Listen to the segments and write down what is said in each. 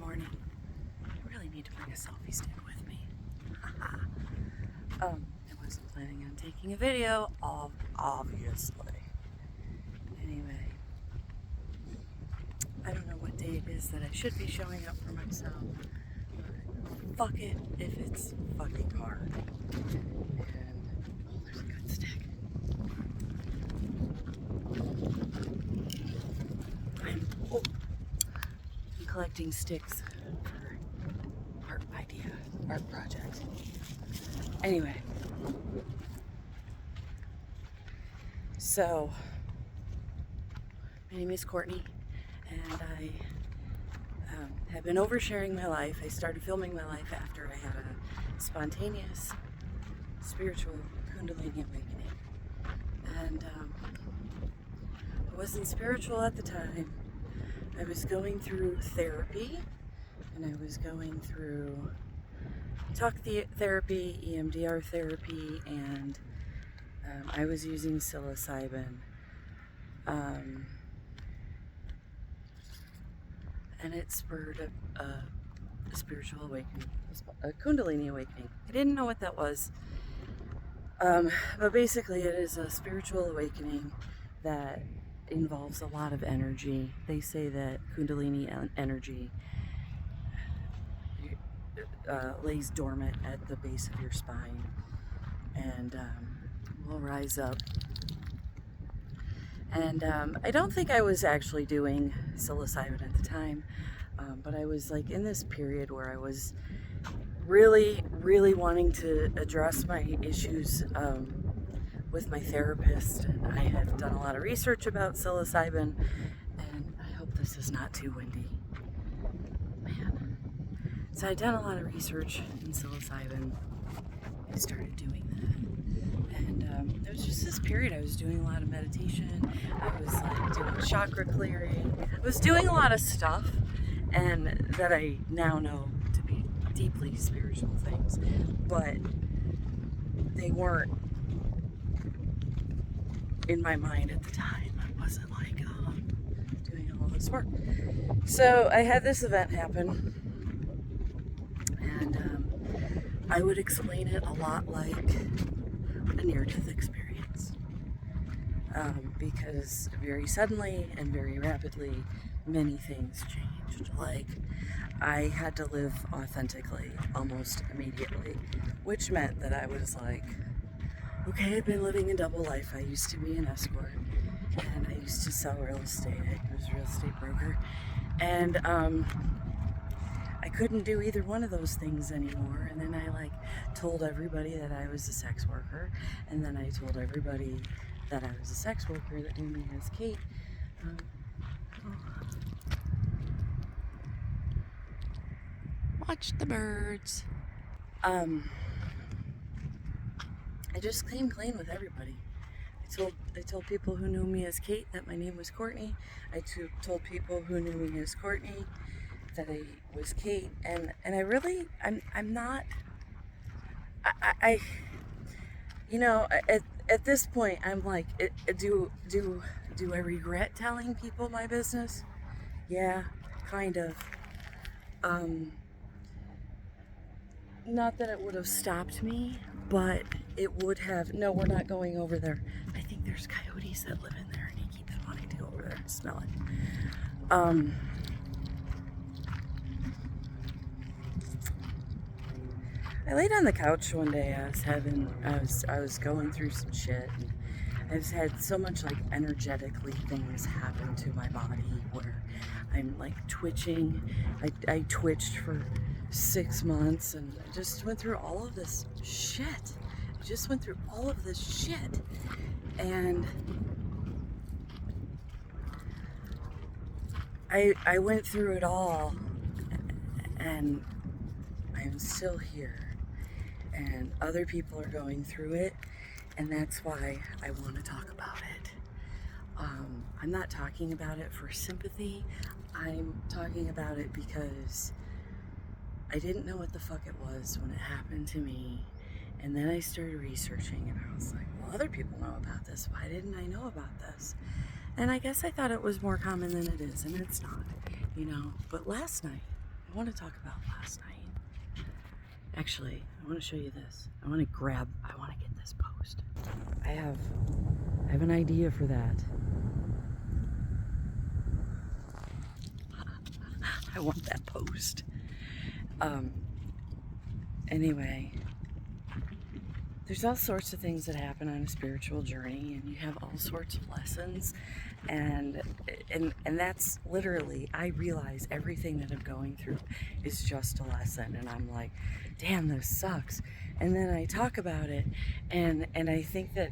morning. I really need to bring a selfie stick with me. I wasn't planning on taking a video, obviously. Anyway, I don't know what day it is that I should be showing up for myself. But fuck it if it's fucking hard. And there's a good stick. I'm collecting sticks for art projects. Anyway, so my name is Courtney, and I have been oversharing my life. I started filming my life after I had a spontaneous spiritual Kundalini awakening, and I wasn't spiritual at the time. I was going through therapy, and I was going through talk therapy, EMDR therapy, and I was using psilocybin. And it spurred a spiritual awakening, a Kundalini awakening. I didn't know what that was. But basically it is a spiritual awakening that involves a lot of energy. They say that Kundalini energy lays dormant at the base of your spine and will rise up. And I don't think I was actually doing psilocybin at the time, but I was like in this period where I was really, really wanting to address my issues with my therapist. And I had done a lot of research about psilocybin, and I hope this is not too windy. Man. So I'd done a lot of research in psilocybin. I started doing that. And there was just this period I was doing a lot of meditation. I was like doing chakra clearing. I was doing a lot of stuff, and that I now know to be deeply spiritual things, but they weren't in my mind at the time. I wasn't like, doing all this work. So I had this event happen, and I would explain it a lot like a near-death experience, because very suddenly and very rapidly many things changed. Like, I had to live authentically almost immediately, which meant that I was like, okay, I've been living a double life. I used to be an escort, and I used to sell real estate. I was a real estate broker, and I couldn't do either one of those things anymore. And then I told everybody that I was a sex worker, and then I told everybody that I was a sex worker that knew me as Kate. Watch the birds. I just came clean with everybody. I told people who knew me as Kate that my name was Courtney. I told people who knew me as Courtney that I was Kate, and I really, I'm not, I you know, at this point, I'm like, do I regret telling people my business? Yeah, kind of. Not that it would have stopped me, but it would have. No, we're not going over there. I think there's coyotes that live in there, and he keeps wanting to go over there and smell it. I laid on the couch one day. I was going through some shit, and I've had so much like energetically things happen to my body where I'm like twitching. I twitched for 6 months, and I just went through all of this shit. And I went through it all, and I'm still here. And other people are going through it, and that's why I want to talk about it. I'm not talking about it for sympathy. I'm talking about it because I didn't know what the fuck it was when it happened to me. And then I started researching, and I was like, well, other people know about this. Why didn't I know about this? And I guess I thought it was more common than it is, and it's not, you know. But last night, I want to talk about last night. Actually, I want to show you this. I want to get this post. I have an idea for that. I want that post. Anyway, there's all sorts of things that happen on a spiritual journey, and you have all sorts of lessons, and that's literally, I realize everything that I'm going through is just a lesson, and I'm like, damn, this sucks. And then I talk about it, and I think that,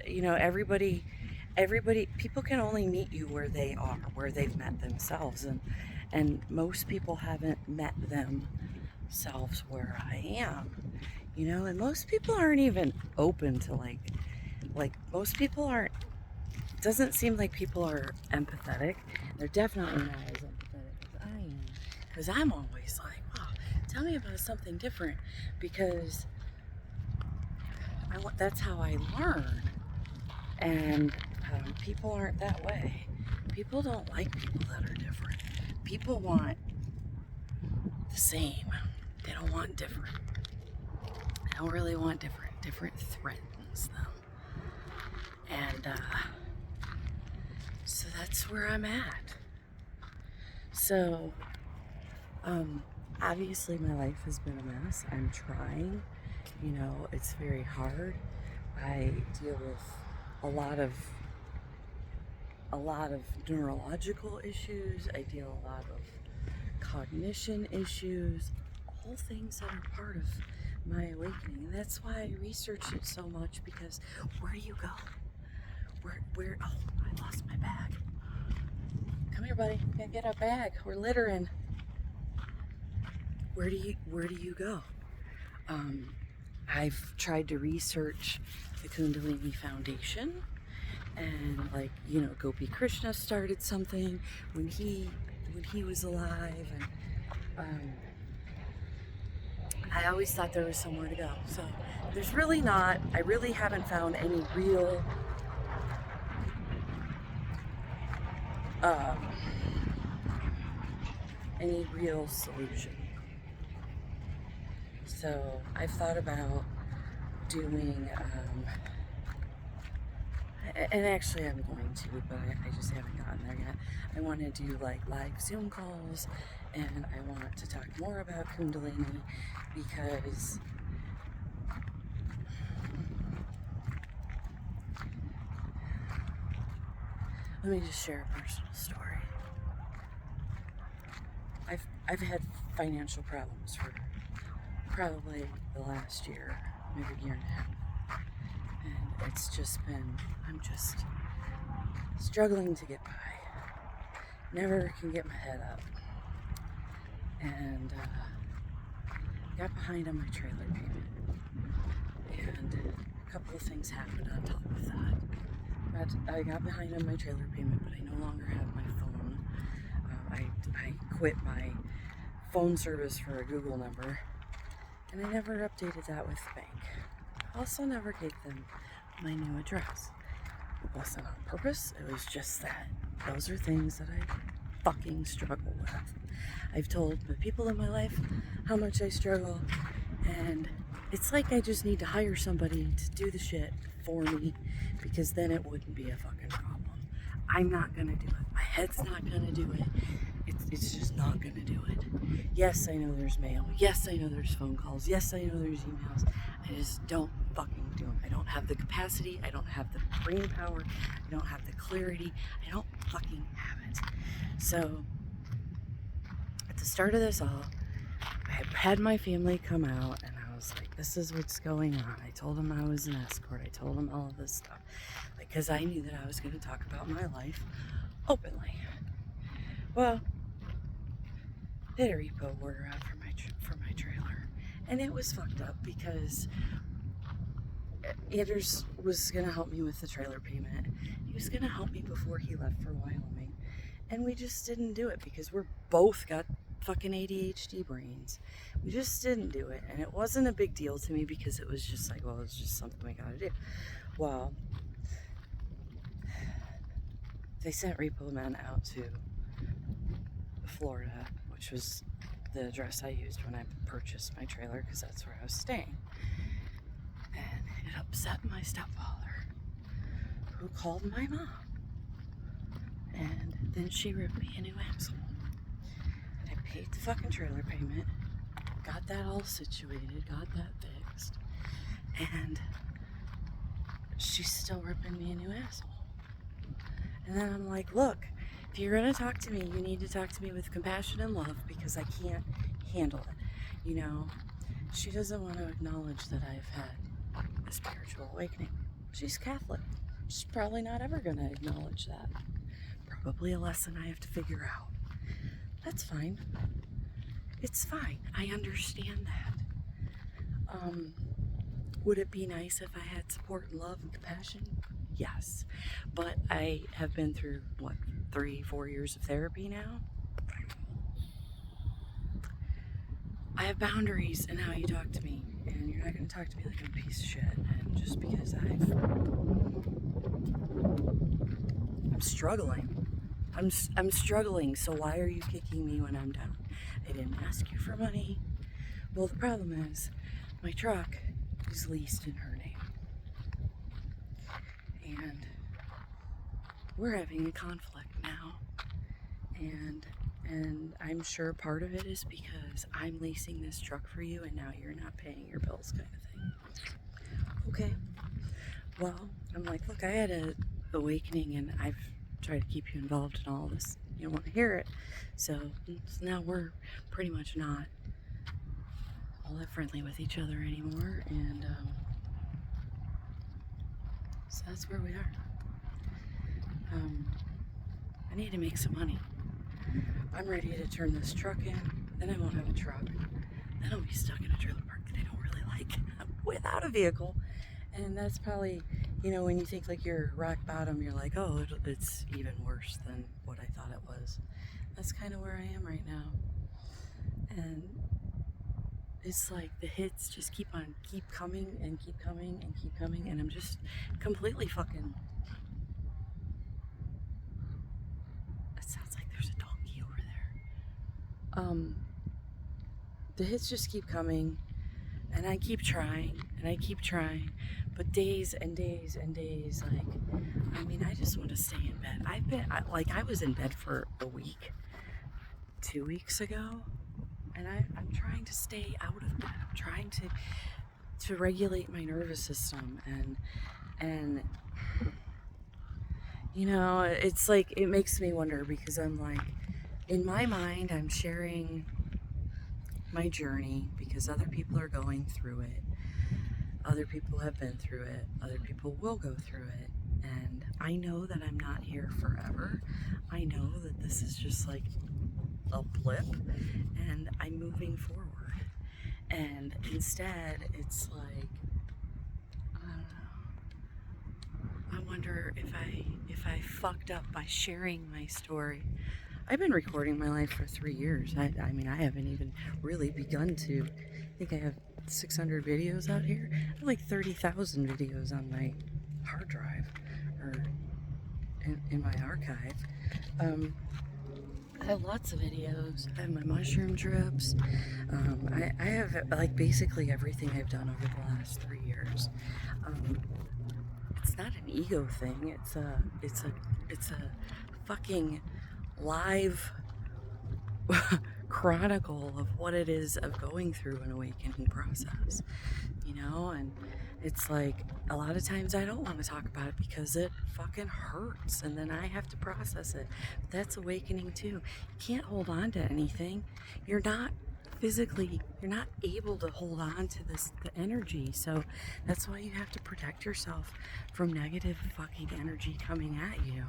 you know, everybody, people can only meet you where they are, where they've met themselves, and most people haven't met themselves where I am. You know, and most people aren't even open to like most people aren't, doesn't seem like people are empathetic. They're definitely not as empathetic as I am, because I'm always like, wow, tell me about something different, because that's how I learn. And people aren't that way. People don't like people that are different. People want the same. They don't want different. I don't really want different. Different threatens them. And so that's where I'm at. So, obviously my life has been a mess. I'm trying. You know, it's very hard. I deal with a lot of neurological issues. I deal a lot of cognition issues. All things that are part of my awakening, and that's why I researched it so much, because where do you go? Where oh, I lost my bag. Come here, buddy. Gotta get our bag. We're littering. Where do you go? I've tried to research the Kundalini Foundation, and like, you know, Gopi Krishna started something when he was alive, and I always thought there was somewhere to go. So there's really not. I really haven't found any real solution. So I've thought about doing, and actually I'm going to, but I just haven't gotten there yet. I want to do like live Zoom calls, and I want to talk more about Kundalini, because let me just share a personal story. I've had financial problems for probably the last year, maybe a year and a half. And it's just been, I'm just struggling to get by. Never can get my head up. And got behind on my trailer payment. And a couple of things happened on top of that. I got behind on my trailer payment, but I no longer have my phone. I quit my phone service for a Google number, and I never updated that with the bank. I also never gave them my new address. It wasn't on purpose, it was just that those are things that I fucking struggle with. I've told the people in my life how much I struggle, and it's like I just need to hire somebody to do the shit for me, because then it wouldn't be a fucking problem. I'm not gonna do it. My head's not gonna do it. It's just not gonna do it. Yes, I know there's mail. Yes, I know there's phone calls. Yes, I know there's emails. I just don't fucking do them. I don't have the capacity. I don't have the brain power. I don't have the clarity. I don't fucking have it. So, at the start of this all, I had my family come out, and I was like, this is what's going on. I told them I was an escort. I told them all of this stuff, because I knew that I was going to talk about my life openly. Well, they had a repo order out for my trailer, and it was fucked up, because Anders was going to help me with the trailer payment. He was going to help me before he left for Wyoming, and we just didn't do it, because we're both got fucking ADHD brains. We just didn't do it, and it wasn't a big deal to me, because it was just like, well, it's just something we gotta do. Well, they sent repo men out to Florida, which was the address I used when I purchased my trailer, because that's where I was staying. And it upset my stepfather, who called my mom. And then she ripped me a new asshole. And I paid the fucking trailer payment, got that all situated, got that fixed. And she's still ripping me a new asshole. And then I'm like, look, if you're going to talk to me, you need to talk to me with compassion and love, because I can't handle it. You know, she doesn't want to acknowledge that I've had a spiritual awakening. She's Catholic. She's probably not ever going to acknowledge that. Probably a lesson I have to figure out. That's fine. It's fine. I understand that. Would it be nice if I had support and love and compassion? Yes. But I have been through, 3-4 years of therapy now. I have boundaries in how you talk to me, and you're not going to talk to me like I'm a piece of shit. And just because I'm struggling. I'm struggling, so why are you kicking me when I'm down? I didn't ask you for money. Well, the problem is, my truck is leased in her name. And we're having a conflict now. And I'm sure part of it is because I'm leasing this truck for you and now you're not paying your bills, kind of thing. Okay. Well, I'm like, look, I had an awakening and I've tried to keep you involved in all this. You don't want to hear it. So now we're pretty much not all that friendly with each other anymore. And so that's where we are. I need to make some money. I'm ready to turn this truck in, then I won't have a truck. Then I'll be stuck in a trailer park that I don't really like without a vehicle. And that's probably, when you think like you're rock bottom, you're like, oh, it's even worse than what I thought it was. That's kind of where I am right now. And it's like the hits just keep coming and keep coming and keep coming. And I'm just completely fucking... It sounds like there's a donkey over there. The hits just keep coming, and I keep trying, but days and days and days, I just want to stay in bed. I was in bed for a week, 2 weeks ago, and I'm trying to stay out of bed. I'm trying to regulate my nervous system, and it's like, it makes me wonder, because I'm like, in my mind, I'm sharing my journey because other people are going through it. Other people have been through it. Other people will go through it. And I know that I'm not here forever. I know that this is just like a blip and I'm moving forward. And instead, it's like, I don't know. I wonder if I fucked up by sharing my story. I've been recording my life for 3 years. I haven't even really begun to. I think I have 600 videos out here. I have like 30,000 videos on my hard drive, or in my archive. I have lots of videos. I have my mushroom trips. I have like basically everything I've done over the last 3 years. It's not an ego thing. It's a fucking live chronicle of what it is of going through an awakening process, and it's like a lot of times I don't want to talk about it because it fucking hurts and then I have to process it. But that's awakening too. You can't hold on to anything. You're not able to hold on to the energy. So that's why you have to protect yourself from negative fucking energy coming at you.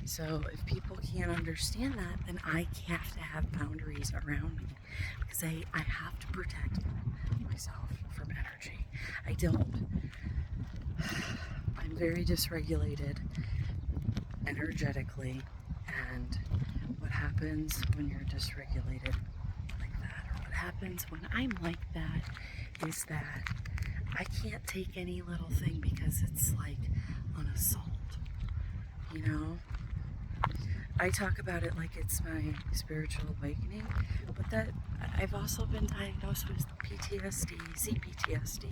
So if people can't understand that, then I have to have boundaries around me, because I have to protect myself from energy. I'm very dysregulated energetically, and what happens when you're dysregulated like that, or what happens when I'm like that, is that I can't take any little thing because it's like an assault, I talk about it like it's my spiritual awakening, but I've also been diagnosed with PTSD, CPTSD,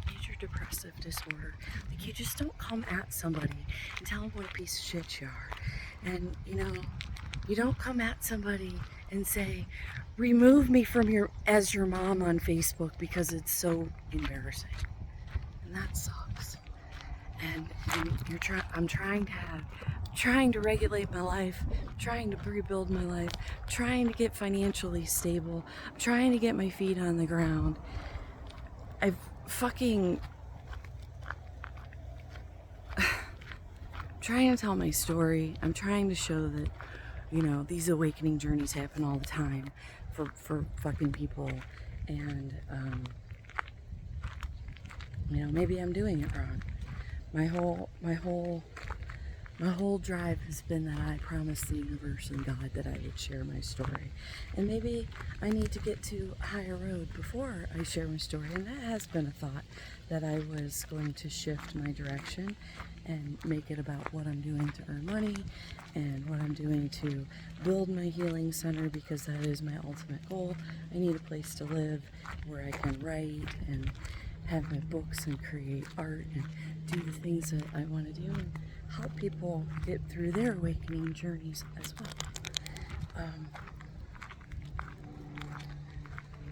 major depressive disorder. Like, you just don't come at somebody and tell them what a piece of shit you are. And, you don't come at somebody and say, remove me from as your mom on Facebook because it's so embarrassing. And that sucks. And I'm trying to regulate my life, trying to rebuild my life, trying to get financially stable, trying to get my feet on the ground. I'm trying to tell my story. I'm trying to show that, these awakening journeys happen all the time for fucking people. And, maybe I'm doing it wrong. My whole drive has been that I promised the universe and God that I would share my story. And maybe I need to get to a higher road before I share my story. And that has been a thought, that I was going to shift my direction and make it about what I'm doing to earn money and what I'm doing to build my healing center, because that is my ultimate goal. I need a place to live where I can write and have my books and create art and do the things that I want to do and help people get through their awakening journeys as well.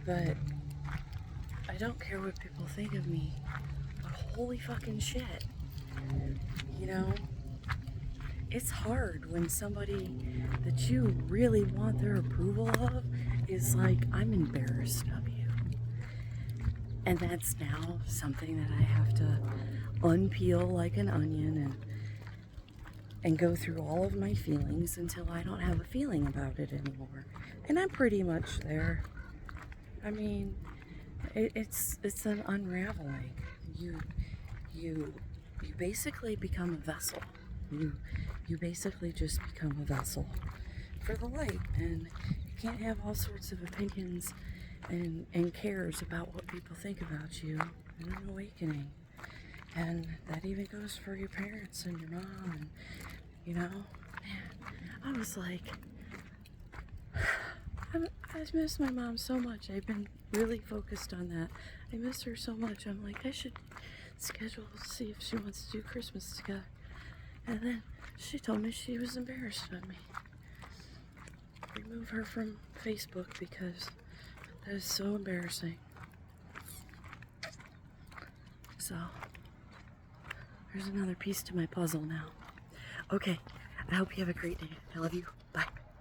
But I don't care what people think of me. But holy fucking shit. It's hard when somebody that you really want their approval of is like, I'm embarrassed of you. And that's now something that I have to unpeel like an onion and go through all of my feelings until I don't have a feeling about it anymore. And I'm pretty much there. I mean, it's an unraveling. You basically become a vessel. You basically just become a vessel for the light, and you can't have all sorts of opinions and cares about what people think about you in an awakening. And that even goes for your parents and your mom. And, man, I was like, I miss my mom so much. I've been really focused on that. I miss her so much. I'm like, I should schedule to see if she wants to do Christmas together. And then she told me she was embarrassed of me. Remove her from Facebook because that is so embarrassing. So, there's another piece to my puzzle now. Okay, I hope you have a great day. I love you.